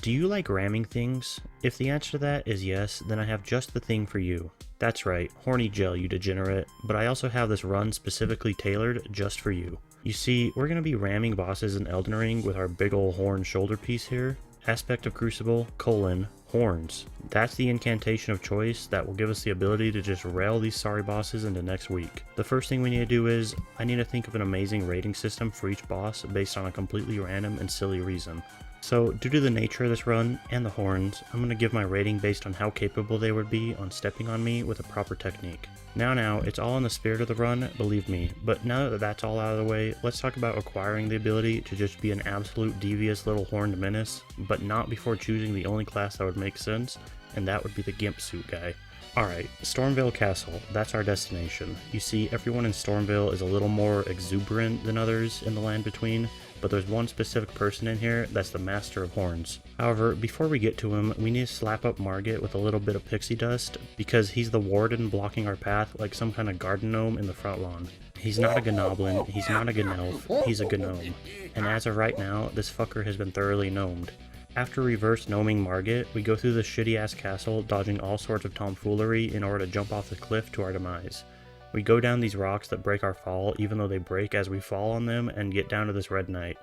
Do you like ramming things? If the answer to that is yes, then I have just the thing for you. That's right, horny gel, you degenerate, but I also have this run specifically tailored just for you. You see, we're going to be ramming bosses in Elden Ring with our big ol' horn shoulder piece here. Aspect of Crucible, horns. That's the incantation of choice that will give us the ability to just rail these sorry bosses into next week. The first thing we need to do is, I need to think of an amazing rating system for each boss based on a completely random and silly reason. So, due to the nature of this run, and the horns, I'm going to give my rating based on how capable they would be on stepping on me with a proper technique. Now, it's all in the spirit of the run, believe me, but now that that's all out of the way, let's talk about acquiring the ability to just be an absolute devious little horned menace, but not before choosing the only class that would make sense, and that would be the Gimp Suit guy. Alright, Stormveil Castle, that's our destination. You see, everyone in Stormveil is a little more exuberant than others in the Land Between, but there's one specific person in here that's the master of horns. However, before we get to him, we need to slap up Margit with a little bit of pixie dust, because he's the warden blocking our path like some kind of garden gnome in the front lawn. He's not a gnoblin, he's not a gnelf, he's a gnome. And as of right now, this fucker has been thoroughly gnomed. After reverse gnoming Margit, we go through this shitty ass castle, dodging all sorts of tomfoolery in order to jump off the cliff to our demise. We go down these rocks that break our fall, even though they break as we fall on them, and get down to this red knight.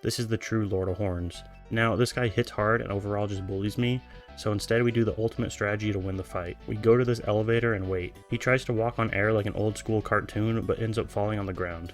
This is the true Lord of Horns. Now, this guy hits hard and overall just bullies me, so instead we do the ultimate strategy to win the fight. We go to this elevator and wait. He tries to walk on air like an old school cartoon, but ends up falling on the ground.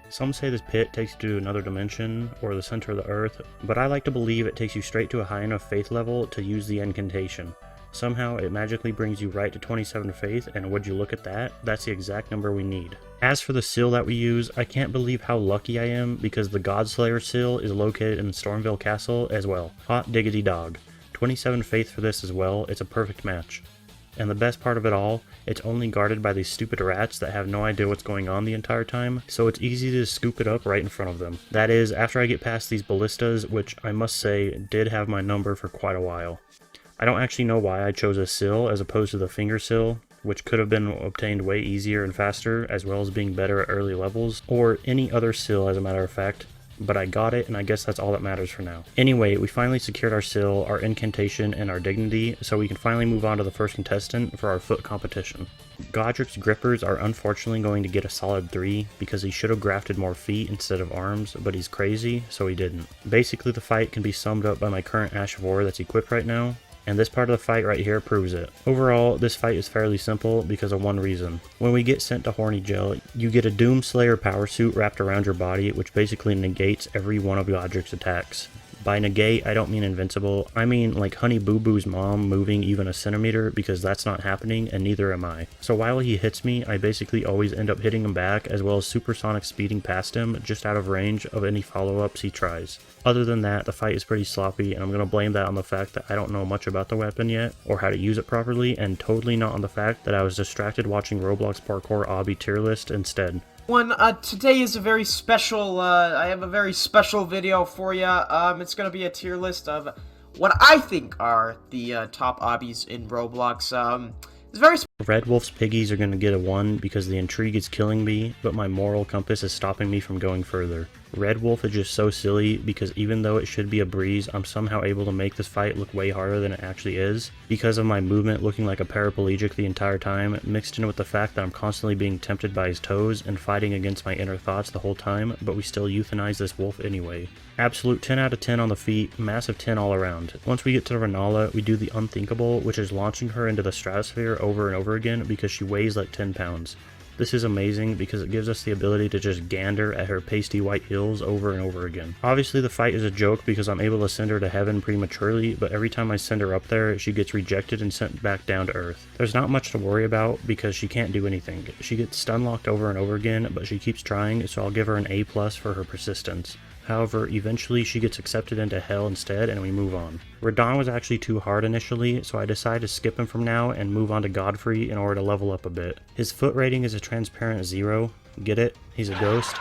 Some say this pit takes you to another dimension, or the center of the earth, but I like to believe it takes you straight to a high enough faith level to use the incantation. Somehow, it magically brings you right to 27 faith, and would you look at that, that's the exact number we need. As for the seal that we use, I can't believe how lucky I am, because the Godslayer seal is located in Stormveil Castle as well. Hot diggity dog. 27 faith for this as well, it's a perfect match. And the best part of it all, it's only guarded by these stupid rats that have no idea what's going on the entire time, so it's easy to scoop it up right in front of them. That is, after I get past these ballistas, which I must say did have my number for quite a while. I don't actually know why I chose a sill as opposed to the finger sill, which could have been obtained way easier and faster, as well as being better at early levels, or any other sill as a matter of fact, but I got it and I guess that's all that matters for now. Anyway, we finally secured our sill, our incantation, and our dignity, so we can finally move on to the first contestant for our foot competition. Godric's grippers are unfortunately going to get a solid 3 because he should have grafted more feet instead of arms, but he's crazy, so he didn't. Basically, the fight can be summed up by my current Ash of War that's equipped right now, and this part of the fight right here proves it. Overall, this fight is fairly simple because of one reason. When we get sent to Horny Gel, you get a Doomslayer power suit wrapped around your body, which basically negates every one of Godric's attacks. By negate, I don't mean invincible, I mean like Honey Boo Boo's mom moving even a centimeter, because that's not happening and neither am I. So while he hits me, I basically always end up hitting him back, as well as supersonic speeding past him just out of range of any follow-ups he tries. Other than that, the fight is pretty sloppy, and I'm going to blame that on the fact that I don't know much about the weapon yet, or how to use it properly, and totally not on the fact that I was distracted watching Roblox Parkour Obby tier list instead. Today is a very special, I have a very special video for ya. It's gonna be a tier list of what I think are the, top obbies in Roblox. It's very Red Wolf's piggies are gonna get a 1 because the intrigue is killing me, but my moral compass is stopping me from going further. Red Wolf is just so silly because even though it should be a breeze, I'm somehow able to make this fight look way harder than it actually is, because of my movement looking like a paraplegic the entire time, mixed in with the fact that I'm constantly being tempted by his toes and fighting against my inner thoughts the whole time, but we still euthanize this wolf anyway. Absolute 10 out of 10 on the feet, massive 10 all around. Once we get to Renala, we do the unthinkable, which is launching her into the stratosphere over and over again because she weighs like 10 pounds. This is amazing because it gives us the ability to just gander at her pasty white heels over and over again. Obviously the fight is a joke because I'm able to send her to heaven prematurely, but every time I send her up there, she gets rejected and sent back down to earth. There's not much to worry about because she can't do anything. She gets stun locked over and over again, but she keeps trying, so I'll give her an A+ for her persistence. However, eventually she gets accepted into hell instead and we move on. Radon was actually too hard initially, so I decided to skip him from now and move on to Godfrey in order to level up a bit. His foot rating is a transparent 0. Get it? He's a ghost.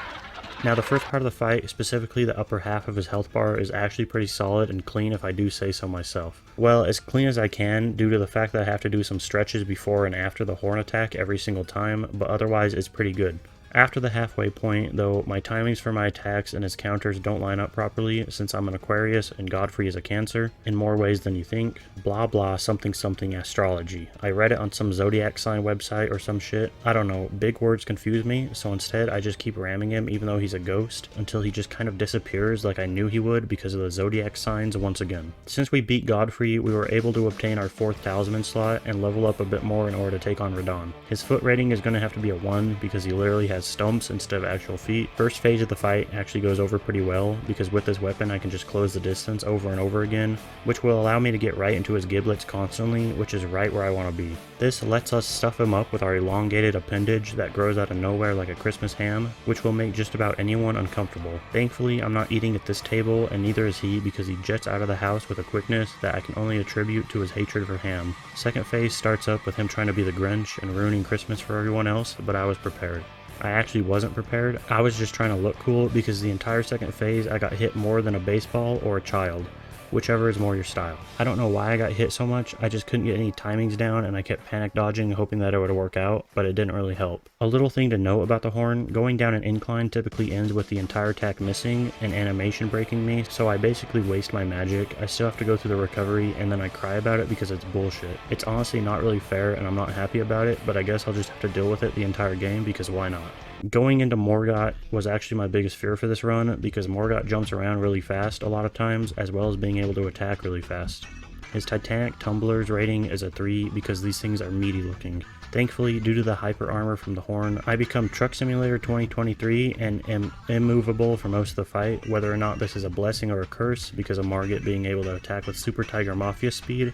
Now the first part of the fight, specifically the upper half of his health bar, is actually pretty solid and clean if I do say so myself. Well, as clean as I can due to the fact that I have to do some stretches before and after the horn attack every single time, but otherwise it's pretty good. After the halfway point, though, my timings for my attacks and his counters don't line up properly since I'm an Aquarius and Godfrey is a Cancer, in more ways than you think. Blah blah something something astrology. I read it on some zodiac sign website or some shit. I don't know, big words confuse me, so instead I just keep ramming him even though he's a ghost, until he just kind of disappears like I knew he would because of the zodiac signs once again. Since we beat Godfrey, we were able to obtain our 4th talisman slot and level up a bit more in order to take on Radon. His foot rating is going to have to be a 1 because he literally has stumps instead of actual feet. First phase of the fight actually goes over pretty well because with this weapon I can just close the distance over and over again, which will allow me to get right into his giblets constantly, which is right where I want to be. This lets us stuff him up with our elongated appendage that grows out of nowhere like a Christmas ham, which will make just about anyone uncomfortable. Thankfully, I'm not eating at this table, and neither is he because he jets out of the house with a quickness that I can only attribute to his hatred for ham. Second phase starts up with him trying to be the Grinch and ruining Christmas for everyone else, but I was prepared. I actually wasn't prepared. I was just trying to look cool because the entire second phase I got hit more than a baseball or a child, whichever is more your style. I don't know why I got hit so much, I just couldn't get any timings down and I kept panic dodging hoping that it would work out, but it didn't really help. A little thing to note about the horn, going down an incline typically ends with the entire attack missing and animation breaking me, so I basically waste my magic. I still have to go through the recovery and then I cry about it because it's bullshit. It's honestly not really fair and I'm not happy about it, but I guess I'll just have to deal with it the entire game because why not? Going into Morgott was actually my biggest fear for this run because Morgott jumps around really fast a lot of times as well as being able to attack really fast. His Titanic Tumblers rating is a 3 because these things are meaty looking. Thankfully, due to the hyper armor from the horn, I become Truck Simulator 2023 and am immovable for most of the fight, whether or not this is a blessing or a curse because of Margit being able to attack with Super Tiger Mafia speed.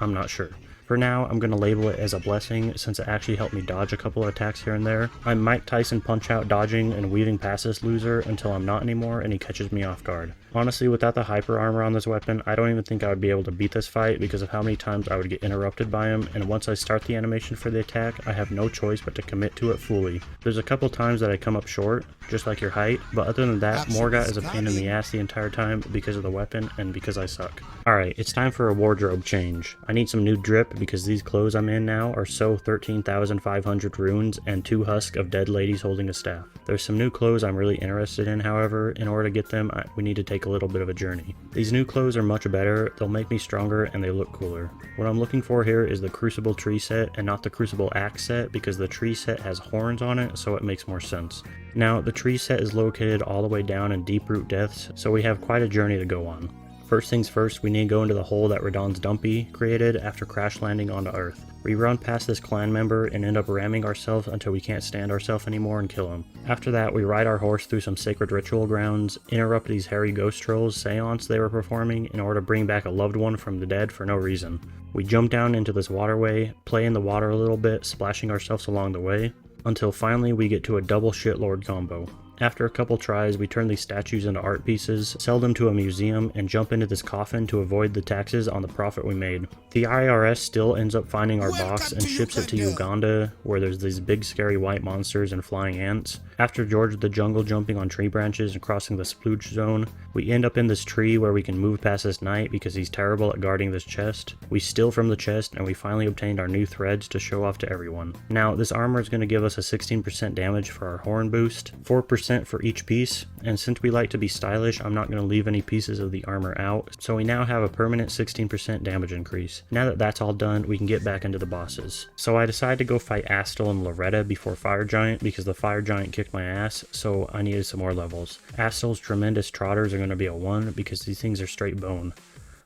I'm not sure. For now, I'm going to label it as a blessing since it actually helped me dodge a couple of attacks here and there. I'm Mike Tyson Punch-Out dodging and weaving past this loser until I'm not anymore and he catches me off guard. Honestly, without the hyper armor on this weapon, I don't even think I would be able to beat this fight because of how many times I would get interrupted by him, and once I start the animation for the attack, I have no choice but to commit to it fully. There's a couple times that I come up short, just like your height, but other than that, Morgott is a pain in the ass the entire time because of the weapon and because I suck. Alright, it's time for a wardrobe change. I need some new drip because these clothes I'm in now are so 13,500 runes and 2 husks of dead ladies holding a staff. There's some new clothes I'm really interested in, however. In order to get them, we need to take a little bit of a journey. These new clothes are much better, they'll make me stronger, and they look cooler. What I'm looking for here is the Crucible tree set and not the Crucible axe set because the tree set has horns on it, so it makes more sense. Now, the tree set is located all the way down in Deep Root Depths, so we have quite a journey to go on. First things first, we need to go into the hole that Radon's Dumpy created after crash landing onto Earth. We run past this clan member and end up ramming ourselves until we can't stand ourselves anymore and kill him. After that, we ride our horse through some sacred ritual grounds, interrupt these hairy ghost trolls' seance they were performing in order to bring back a loved one from the dead for no reason. We jump down into this waterway, play in the water a little bit, splashing ourselves along the way, until finally we get to a double shitlord combo. After a couple tries, we turn these statues into art pieces, sell them to a museum, and jump into this coffin to avoid the taxes on the profit we made. The IRS still ends up finding our box and ships it to Uganda, where there's these big scary white monsters and flying ants. After George the Jungle jumping on tree branches and crossing the splooge zone, we end up in this tree where we can move past this knight because he's terrible at guarding this chest. We steal from the chest and we finally obtained our new threads to show off to everyone. Now, this armor is going to give us a 16% damage for our horn boost, 4% for each piece, and since we like to be stylish, I'm not going to leave any pieces of the armor out, so we now have a permanent 16% damage increase. Now that that's all done, we can get back into the bosses. So I decided to go fight Astel and Loretta before Fire Giant because the Fire Giant kicked my ass, so I needed some more levels. Astel's tremendous trotters are going to be a 1 because these things are straight bone.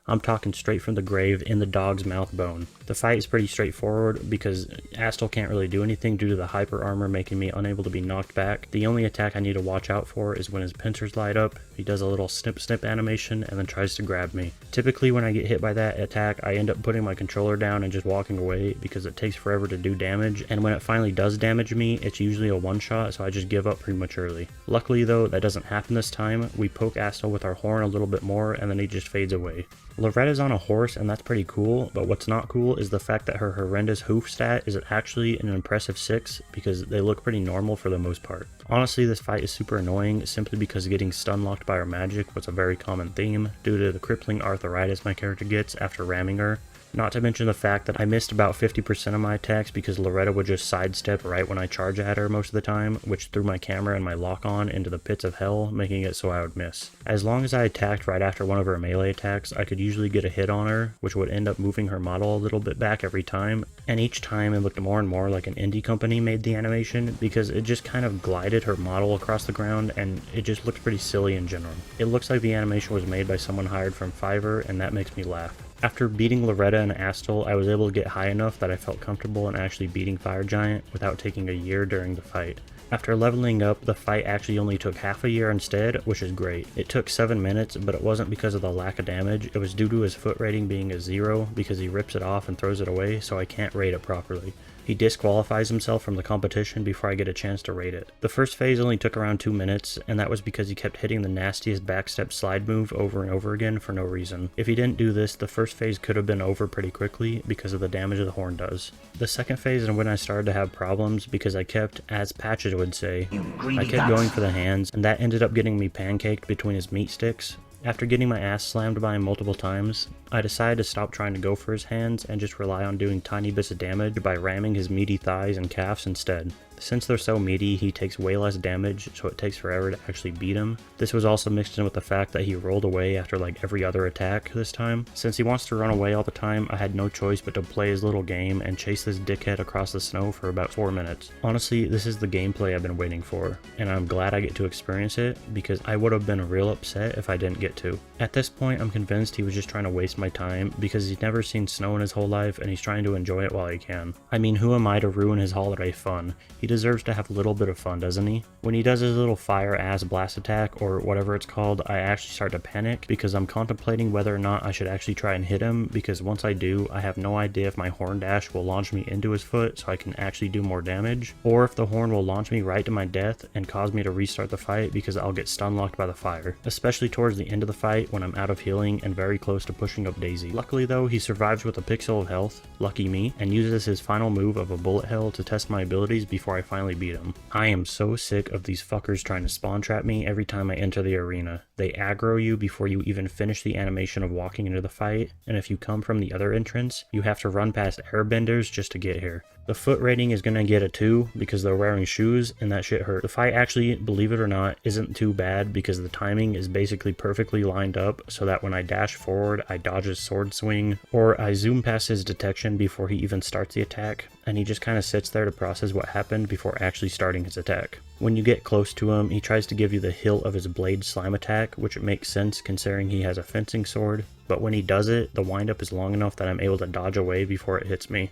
I'm talking straight from the grave in the dog's mouth bone. The fight is pretty straightforward because Astel can't really do anything due to the hyper armor making me unable to be knocked back. The only attack I need to watch out for is when his pincers light up, he does a little snip snip animation and then tries to grab me. Typically when I get hit by that attack, I end up putting my controller down and just walking away because it takes forever to do damage, and when it finally does damage me, it's usually a one shot, so I just give up prematurely. Luckily though, that doesn't happen this time. We poke Astel with our horn a little bit more and then he just fades away. Loretta's on a horse and that's pretty cool, but what's not cool is the fact that her horrendous hoof stat is actually an impressive 6 because they look pretty normal for the most part. Honestly, this fight is super annoying simply because getting stun locked by her magic was a very common theme due to the crippling arthritis my character gets after ramming her. Not to mention the fact that I missed about 50% of my attacks because Loretta would just sidestep right when I charge at her most of the time, which threw my camera and my lock-on into the pits of hell, making it so I would miss. As long as I attacked right after one of her melee attacks, I could usually get a hit on her, which would end up moving her model a little bit back every time, and each time it looked more and more like an indie company made the animation because it just kind of glided her model across the ground and it just looked pretty silly in general. It looks like the animation was made by someone hired from Fiverr, and that makes me laugh. After beating Loretta and Astel, I was able to get high enough that I felt comfortable in actually beating Fire Giant without taking a year during the fight. After leveling up, the fight actually only took half a year instead, which is great. It took 7 minutes, but it wasn't because of the lack of damage, it was due to his foot rating being a 0 because he rips it off and throws it away, so I can't rate it properly. He disqualifies himself from the competition before I get a chance to rate it. The first phase only took around 2 minutes, and that was because he kept hitting the nastiest backstep slide move over and over again for no reason. If he didn't do this, the first phase could have been over pretty quickly because of the damage the horn does. The second phase is when I started to have problems because I kept, as Patches would say, I kept going for the hands, and that ended up getting me pancaked between his meat sticks. After getting my ass slammed by him multiple times, I decided to stop trying to go for his hands and just rely on doing tiny bits of damage by ramming his meaty thighs and calves instead. Since they're so meaty, he takes way less damage, so it takes forever to actually beat him. This was also mixed in with the fact that he rolled away after like every other attack this time. Since he wants to run away all the time, I had no choice but to play his little game and chase this dickhead across the snow for about 4 minutes. Honestly, this is the gameplay I've been waiting for, and I'm glad I get to experience it because I would have been real upset if I didn't get to. At this point, I'm convinced he was just trying to waste my time because he's never seen snow in his whole life and he's trying to enjoy it while he can. I mean, who am I to ruin his holiday fun? He deserves to have a little bit of fun, doesn't he? When he does his little fire ass blast attack, or whatever it's called, I actually start to panic because I'm contemplating whether or not I should actually try and hit him, because once I do, I have no idea if my horn dash will launch me into his foot so I can actually do more damage, or if the horn will launch me right to my death and cause me to restart the fight because I'll get stun locked by the fire, especially towards the end of the fight when I'm out of healing and very close to pushing up Daisy. Luckily though, he survives with a pixel of health, lucky me, and uses his final move of a bullet hell to test my abilities before I finally beat him. I am so sick of these fuckers trying to spawn trap me every time I enter the arena. They aggro you before you even finish the animation of walking into the fight, and if you come from the other entrance, you have to run past airbenders just to get here. The foot rating is gonna get a 2 because they're wearing shoes and that shit hurt. The fight actually, believe it or not, isn't too bad because the timing is basically perfectly lined up so that when I dash forward, I dodge his sword swing, or I zoom past his detection before he even starts the attack, and he just kind of sits there to process what happened before actually starting his attack. When you get close to him, he tries to give you the hilt of his blade slime attack, which makes sense considering he has a fencing sword, but when he does it, the windup is long enough that I'm able to dodge away before it hits me.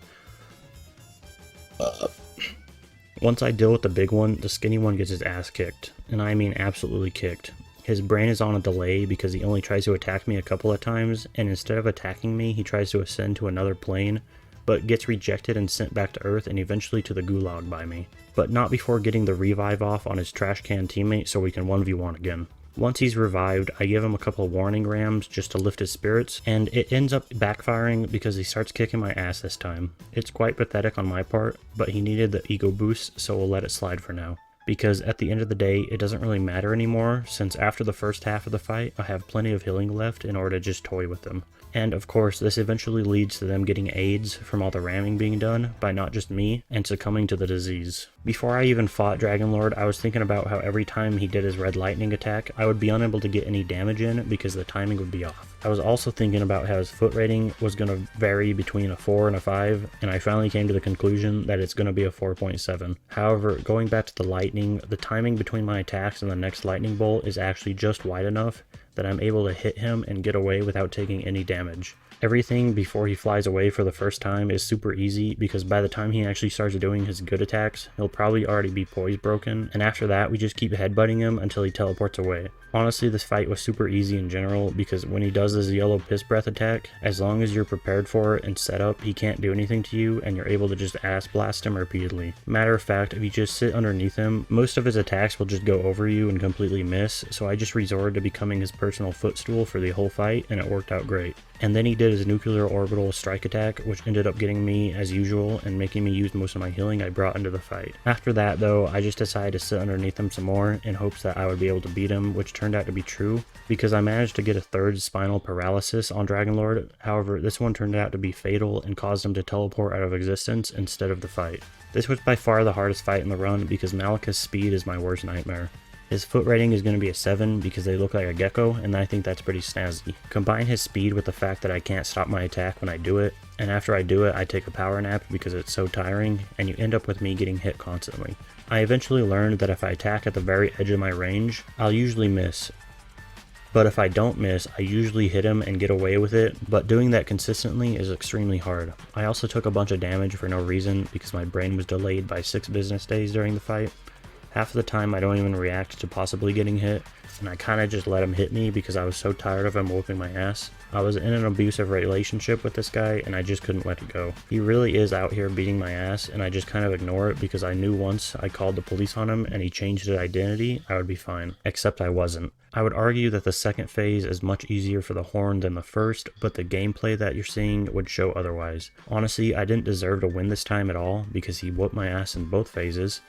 Once I deal with the big one, the skinny one gets his ass kicked, and I mean absolutely kicked. His brain is on a delay because he only tries to attack me a couple of times, and instead of attacking me, he tries to ascend to another plane, but gets rejected and sent back to Earth and eventually to the gulag by me. But not before getting the revive off on his trash can teammate so we can 1v1 again. Once he's revived, I give him a couple of warning rams just to lift his spirits, and it ends up backfiring because he starts kicking my ass this time. It's quite pathetic on my part, but he needed the ego boost, so we'll let it slide for now. Because at the end of the day, it doesn't really matter anymore, since after the first half of the fight, I have plenty of healing left in order to just toy with them. And of course, this eventually leads to them getting AIDS from all the ramming being done by not just me, and succumbing to the disease. Before I even fought Dragonlord, I was thinking about how every time he did his red lightning attack, I would be unable to get any damage in because the timing would be off. I was also thinking about how his foot rating was going to vary between a 4 and a 5, and I finally came to the conclusion that it's going to be a 4.7. However, going back to the lightning, the timing between my attacks and the next lightning bolt is actually just wide enough that I'm able to hit him and get away without taking any damage. Everything before he flies away for the first time is super easy because by the time he actually starts doing his good attacks, he'll probably already be poise broken, and after that we just keep headbutting him until he teleports away. Honestly, this fight was super easy in general because when he does his yellow piss breath attack, as long as you're prepared for it and set up, he can't do anything to you and you're able to just ass blast him repeatedly. Matter of fact, if you just sit underneath him, most of his attacks will just go over you and completely miss, so I just resorted to becoming his personal footstool for the whole fight, and it worked out great. And then he did his nuclear orbital strike attack, which ended up getting me as usual and making me use most of my healing I brought into the fight. After that though, I just decided to sit underneath him some more in hopes that I would be able to beat him, which turned out to be true, because I managed to get a third spinal paralysis on Dragonlord. However, this one turned out to be fatal and caused him to teleport out of existence instead of the fight. This was by far the hardest fight in the run because Malika's speed is my worst nightmare. His foot rating is going to be a 7 because they look like a gecko, and I think that's pretty snazzy. Combine his speed with the fact that I can't stop my attack when I do it, and after I do it I take a power nap because it's so tiring, and you end up with me getting hit constantly. I eventually learned that if I attack at the very edge of my range, I'll usually miss. But if I don't miss, I usually hit him and get away with it, but doing that consistently is extremely hard. I also took a bunch of damage for no reason because my brain was delayed by 6 business days during the fight. Half of the time I don't even react to possibly getting hit, and I kinda just let him hit me because I was so tired of him whooping my ass. I was in an abusive relationship with this guy and I just couldn't let it go. He really is out here beating my ass, and I just kind of ignore it because I knew once I called the police on him and he changed his identity, I would be fine. Except I wasn't. I would argue that the second phase is much easier for the Horn than the first, but the gameplay that you're seeing would show otherwise. Honestly, I didn't deserve to win this time at all because he whooped my ass in both phases.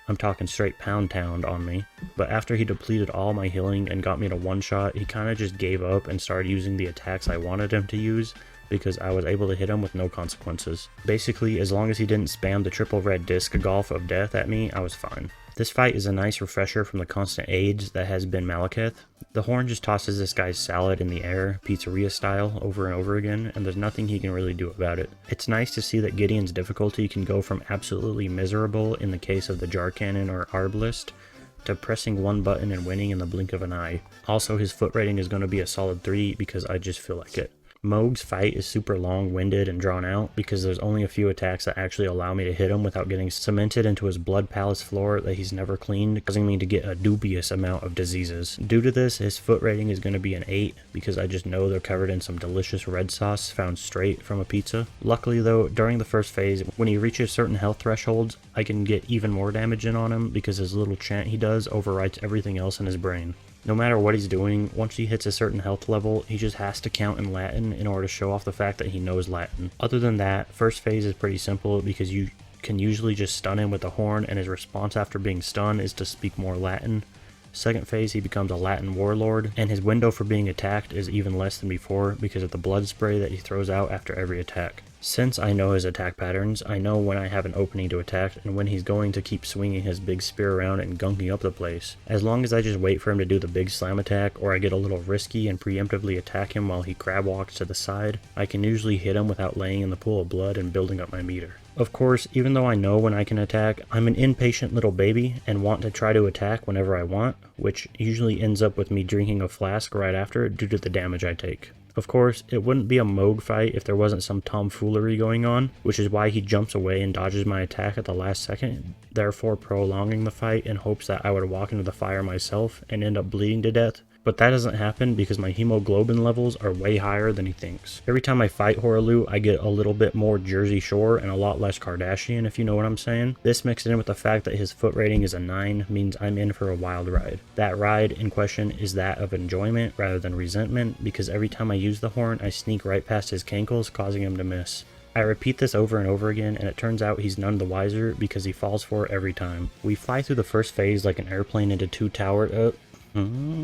I'm talking straight pound town on me, but after he depleted all my healing and got me to one shot, he kinda just gave up and started using the attacks I wanted him to use because I was able to hit him with no consequences. Basically, as long as he didn't spam the triple red disc golf of death at me, I was fine. This fight is a nice refresher from the constant AIDS that has been Malekith. The Horn just tosses this guy's salad in the air, pizzeria style, over and over again, and there's nothing he can really do about it. It's nice to see that Gideon's difficulty can go from absolutely miserable in the case of the Jar Cannon or Arbalist, to pressing one button and winning in the blink of an eye. Also, his foot rating is going to be a solid 3 because I just feel like it. Mohg's fight is super long-winded and drawn out because there's only a few attacks that actually allow me to hit him without getting cemented into his blood palace floor that he's never cleaned, causing me to get a dubious amount of diseases. Due to this, his foot rating is going to be an 8 because I just know they're covered in some delicious red sauce found straight from a pizza. Luckily though, during the first phase, when he reaches certain health thresholds, I can get even more damage in on him because his little chant he does overwrites everything else in his brain. No matter what he's doing, once he hits a certain health level, he just has to count in Latin in order to show off the fact that he knows Latin. Other than that, first phase is pretty simple because you can usually just stun him with the Horn, and his response after being stunned is to speak more Latin. Second phase, he becomes a Latin warlord, and his window for being attacked is even less than before because of the blood spray that he throws out after every attack. Since I know his attack patterns, I know when I have an opening to attack and when he's going to keep swinging his big spear around and gunking up the place. As long as I just wait for him to do the big slam attack, or I get a little risky and preemptively attack him while he crab walks to the side, I can usually hit him without laying in the pool of blood and building up my meter. Of course, even though I know when I can attack, I'm an impatient little baby and want to try to attack whenever I want, which usually ends up with me drinking a flask right after due to the damage I take. Of course, it wouldn't be a Mohg fight if there wasn't some tomfoolery going on, which is why he jumps away and dodges my attack at the last second, therefore prolonging the fight in hopes that I would walk into the fire myself and end up bleeding to death. But that doesn't happen because my hemoglobin levels are way higher than he thinks. Every time I fight Hoaraloo, I get a little bit more Jersey Shore and a lot less Kardashian, if you know what I'm saying. This mixed in with the fact that his foot rating is a 9 means I'm in for a wild ride. That ride in question is that of enjoyment rather than resentment, because every time I use the Horn, I sneak right past his cankles, causing him to miss. I repeat this over and over again, and it turns out he's none the wiser because he falls for it every time. We fly through the first phase like an airplane into two towers.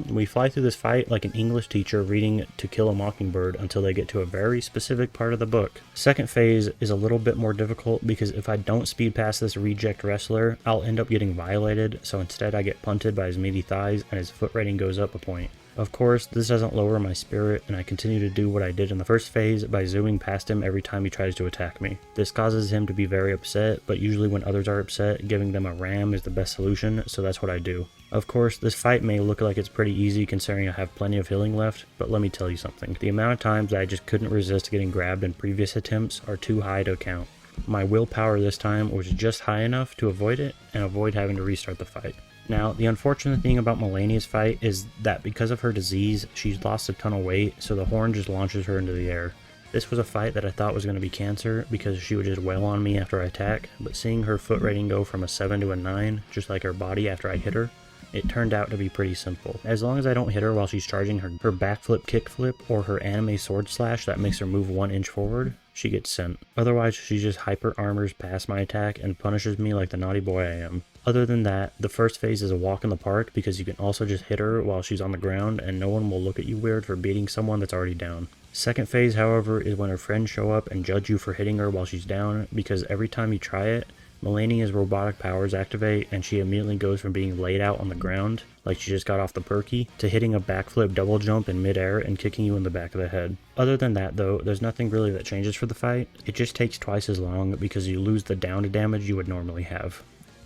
We fly through this fight like an English teacher reading To Kill a Mockingbird until they get to a very specific part of the book. Second phase is a little bit more difficult because if I don't speed past this reject wrestler, I'll end up getting violated, so instead I get punted by his meaty thighs and his foot rating goes up a point. Of course, this doesn't lower my spirit, and I continue to do what I did in the first phase by zooming past him every time he tries to attack me. This causes him to be very upset, but usually when others are upset, giving them a ram is the best solution, so that's what I do. Of course, this fight may look like it's pretty easy considering I have plenty of healing left, but let me tell you something. The amount of times that I just couldn't resist getting grabbed in previous attempts are too high to count. My willpower this time was just high enough to avoid it, and avoid having to restart the fight. Now, the unfortunate thing about Melania's fight is that because of her disease, she's lost a ton of weight, so the Horn just launches her into the air. This was a fight that I thought was going to be cancer because she would just wail on me after I attack, but seeing her foot rating go from a 7 to a 9, just like her body after I hit her, It turned out to be pretty simple. As long as I don't hit her while she's charging her backflip kickflip or her anime sword slash that makes her move 1 inch forward, she gets sent. Otherwise, she just hyper armors past my attack and punishes me like the naughty boy I am. Other than that, the first phase is a walk in the park because you can also just hit her while she's on the ground and no one will look at you weird for beating someone that's already down. Second phase, however, is when her friends show up and judge you for hitting her while she's down because every time you try it, Melania's robotic powers activate and she immediately goes from being laid out on the ground, like she just got off the perky, to hitting a backflip double jump in midair and kicking you in the back of the head. Other than that though, there's nothing really that changes for the fight. It just takes twice as long because you lose the down to damage you would normally have.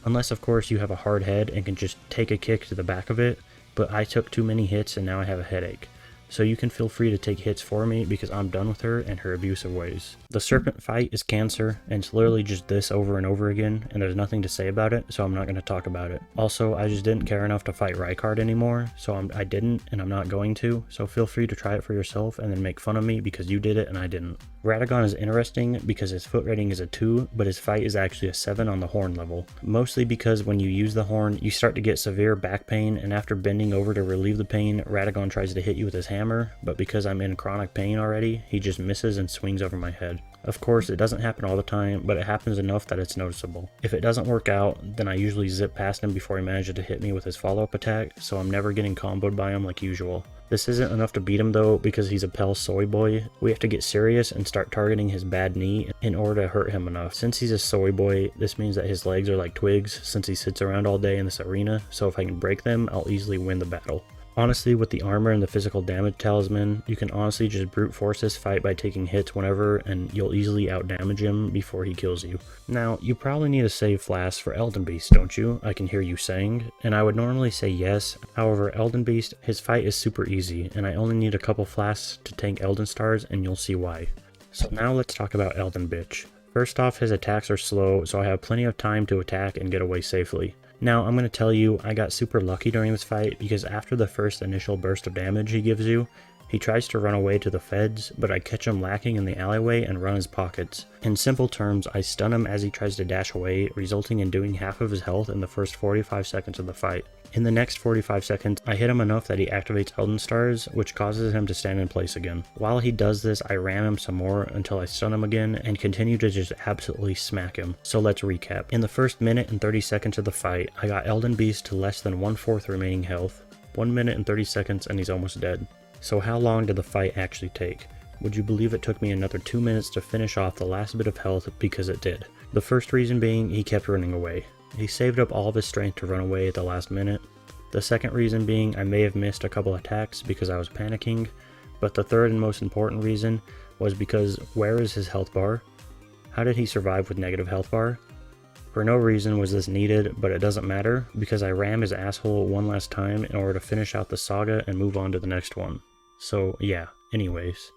Unless of course you have a hard head and can just take a kick to the back of it, but I took too many hits and now I have a headache. So you can feel free to take hits for me because I'm done with her and her abusive ways. The serpent fight is cancer and it's literally just this over and over again and there's nothing to say about it, so I'm not going to talk about it. Also, I just didn't care enough to fight Rykard anymore, so I didn't and I'm not going to, so feel free to try it for yourself and then make fun of me because you did it and I didn't. Radagon is interesting because his foot rating is a 2, but his fight is actually a 7 on the horn level. Mostly because when you use the horn, you start to get severe back pain and after bending over to relieve the pain, Radagon tries to hit you with his hammer, but because I'm in chronic pain already, he just misses and swings over my head. Of course, it doesn't happen all the time, but it happens enough that it's noticeable. If it doesn't work out, then I usually zip past him before he manages to hit me with his follow-up attack, so I'm never getting comboed by him like usual. This isn't enough to beat him though, because he's a Pell soy boy. We have to get serious and start targeting his bad knee in order to hurt him enough. Since he's a soy boy, this means that his legs are like twigs since he sits around all day in this arena, so if I can break them, I'll easily win the battle. Honestly, with the armor and the physical damage talisman, you can honestly just brute force this fight by taking hits whenever and you'll easily outdamage him before he kills you. Now, you probably need a save flask for Elden Beast, don't you? I can hear you saying, and I would normally say yes. However, Elden Beast, his fight is super easy, and I only need a couple flasks to tank Elden Stars and you'll see why. So now let's talk about Elden Bitch. First off, his attacks are slow, so I have plenty of time to attack and get away safely. Now, I'm going to tell you, I got super lucky during this fight because after the first initial burst of damage he gives you, he tries to run away to the feds, but I catch him lacking in the alleyway and run his pockets. In simple terms, I stun him as he tries to dash away, resulting in doing half of his health in the first 45 seconds of the fight. In the next 45 seconds, I hit him enough that he activates Elden Stars, which causes him to stand in place again. While he does this, I ram him some more until I stun him again and continue to just absolutely smack him. So let's recap. In the first minute and 30 seconds of the fight, I got Elden Beast to less than 1/4 remaining health. 1 minute and 30 seconds and he's almost dead. So how long did the fight actually take? Would you believe it took me another 2 minutes to finish off the last bit of health because it did. The first reason being he kept running away. He saved up all of his strength to run away at the last minute. The second reason being I may have missed a couple attacks because I was panicking, but the third and most important reason was because where is his health bar? How did he survive with negative health bar? For no reason was this needed, but it doesn't matter because I ram his asshole one last time in order to finish out the saga and move on to the next one. So yeah, anyways.